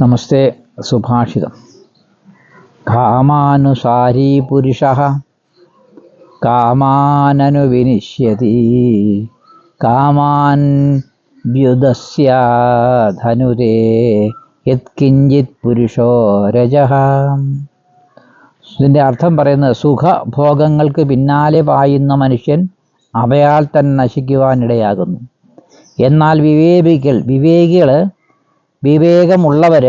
നമസ്തേ. സുഭാഷിതം. കാമാനുസാരീ പുരുഷഃ കാമാനനു വിനിശ്യതി കാമാൻ വ്യുദസ്യ ധനുരേ യത്കിഞ്ചിത് പുരുഷോ രജഃ. ഇതിൻ്റെ അർത്ഥം പറയുന്നത്, സുഖഭോഗങ്ങൾക്ക് പിന്നാലെ പായുന്ന മനുഷ്യൻ അവയാൽ തന്നെ നശിക്കുവാനിടയാകുന്നു. എന്നാൽ വിവേകമുള്ളവർ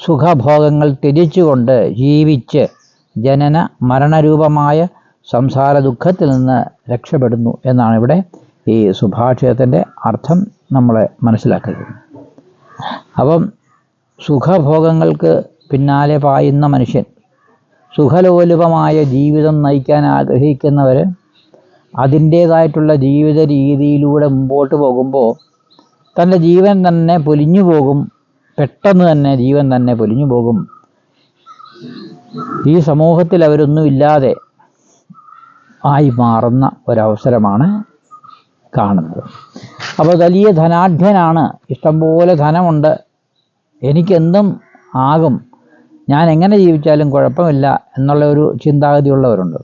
സുഖഭോഗങ്ങൾ ത്യജിച്ചുകൊണ്ട് ജീവിച്ച് ജനന മരണരൂപമായ സംസാര ദുഃഖത്തിൽ നിന്ന് രക്ഷപ്പെടുന്നു എന്നാണ് ഇവിടെ ഈ സുഭാഷിതത്തിൻ്റെ അർത്ഥം നമ്മളെ മനസ്സിലാക്കുന്നത്. അപ്പം സുഖഭോഗങ്ങൾക്ക് പിന്നാലെ പായുന്ന മനുഷ്യൻ, സുഖലോലുപമായ ജീവിതം നയിക്കാൻ ആഗ്രഹിക്കുന്നവർ അതിൻ്റേതായിട്ടുള്ള ജീവിത രീതിയിലൂടെ മുമ്പോട്ട് പോകുമ്പോൾ തൻ്റെ ജീവൻ തന്നെ പൊലിഞ്ഞു പോകും. പെട്ടെന്ന് തന്നെ ജീവൻ തന്നെ പൊലിഞ്ഞു പോകും. ഈ സമൂഹത്തിൽ അവരൊന്നുമില്ലാതെ ആയി മാറുന്ന ഒരവസരമാണ് കാണുന്നത്. അപ്പോൾ വലിയ ധനാഢ്യനാണ്, ഇഷ്ടംപോലെ ധനമുണ്ട്, എനിക്കെന്തും ആകും, ഞാൻ എങ്ങനെ ജീവിച്ചാലും കുഴപ്പമില്ല എന്നുള്ള ഒരു ചിന്താഗതിയുള്ളവരുണ്ട്.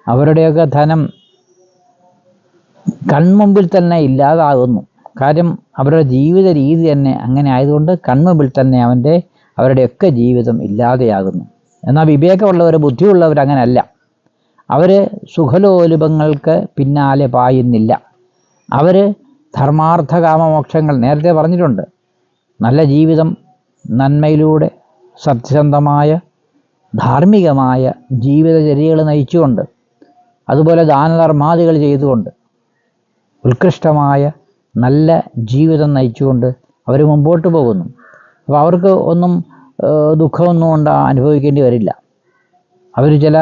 അവരുടെയൊക്കെ ധനം കൺമുമ്പിൽ തന്നെ ഇല്ലാതാകുന്നു. കാര്യം അവരുടെ ജീവിത രീതി തന്നെ അങ്ങനെ ആയതുകൊണ്ട് കൺമുമ്പിൽ തന്നെ അവരുടെയൊക്കെ ജീവിതം ഇല്ലാതെയാകുന്നു. എന്നാൽ വിവേകമുള്ളവർ, ബുദ്ധിയുള്ളവർ അങ്ങനെയല്ല. അവർ സുഖലോലുപങ്ങൾക്ക് പിന്നാലെ പായുന്നില്ല. അവർ ധർമാർത്ഥ കാമമോക്ഷങ്ങൾ നേരത്തെ പറഞ്ഞിട്ടുണ്ട്. നല്ല ജീവിതം, നന്മയിലൂടെ സത്യസന്ധമായ ധാർമ്മികമായ ജീവിതചര്യകൾ നയിച്ചുകൊണ്ട്, അതുപോലെ ദാനധർമാദികൾ ചെയ്തുകൊണ്ട്, ഉത്കൃഷ്ടമായ നല്ല ജീവിതം നയിച്ചുകൊണ്ട് അവർ മുമ്പോട്ട് പോകുന്നു. അപ്പോൾ അവർക്ക് ഒന്നും ദുഃഖമൊന്നും അനുഭവിക്കേണ്ടി വരില്ല. അവർ ചില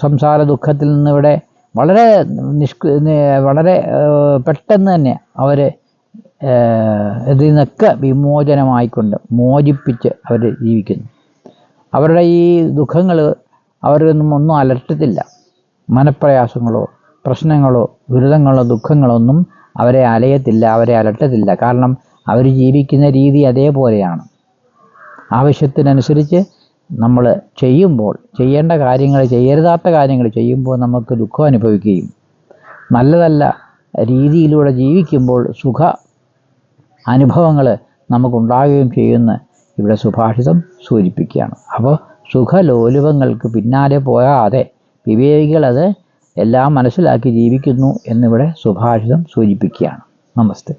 സംസാര ദുഃഖത്തിൽ നിന്ന് ഇവിടെ വളരെ പെട്ടെന്ന് തന്നെ അവർ ഇതിൽ നിന്നൊക്കെ വിമോചനമായിക്കൊണ്ട് മോചിപ്പിച്ച് അവർ ജീവിക്കുന്നു. അവരുടെ ഈ ദുഃഖങ്ങൾ അവരൊന്നും അലട്ടത്തില്ല. മനപ്രയാസങ്ങളോ പ്രശ്നങ്ങളോ ദുരിതങ്ങളോ ദുഃഖങ്ങളൊന്നും അവരെ അലയത്തില്ല, അവരെ അലട്ടത്തില്ല. കാരണം അവർ ജീവിക്കുന്ന രീതി അതേപോലെയാണ്. ആവശ്യത്തിനനുസരിച്ച് നമ്മൾ ചെയ്യുമ്പോൾ, ചെയ്യേണ്ട കാര്യങ്ങൾ, ചെയ്യരുതാത്ത കാര്യങ്ങൾ ചെയ്യുമ്പോൾ നമുക്ക് ദുഃഖം അനുഭവിക്കുകയും നല്ലതല്ല രീതിയിലൂടെ ജീവിക്കുമ്പോൾ സുഖ അനുഭവങ്ങൾ നമുക്കുണ്ടാകുകയും ചെയ്യുന്ന ഇവിടെ സുഭാഷിതം സൂചിപ്പിക്കുകയാണ്. അപ്പോൾ സുഖലോലുപങ്ങൾക്ക് പിന്നാലെ പോകാതെ വിവേകികളത് എല്ലാം മനസ്സിലാക്കി ജീവിക്കുന്നു എന്നിവിടെ സുഭാഷിതം സൂചിപ്പിക്കുകയാണ്. നമസ്തേ.